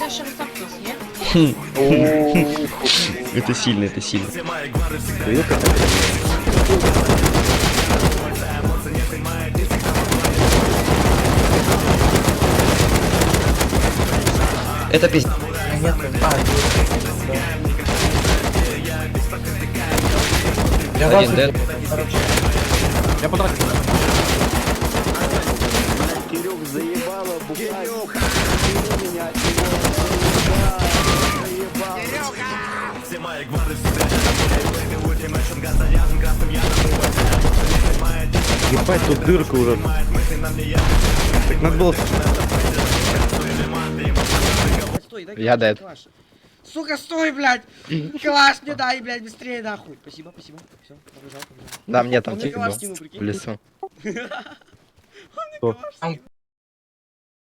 це ще рецепт у нас є? Это сильно, это сильно. Это пиздец. Один дед. Я потратил. Кирюх заебало, Кирюха! Меня, Ебать, тут дырка уже. Так надо было... Стой, дай Я калаш, дед. калаш. Сука, стой, блядь! Калаш мне дай, блядь, быстрее нахуй. Спасибо, спасибо. Все, побежал, побежал. Да, мне там Он мне тихо калаш был. скинул, прикинь. В лесу. Он мне калаш скинул.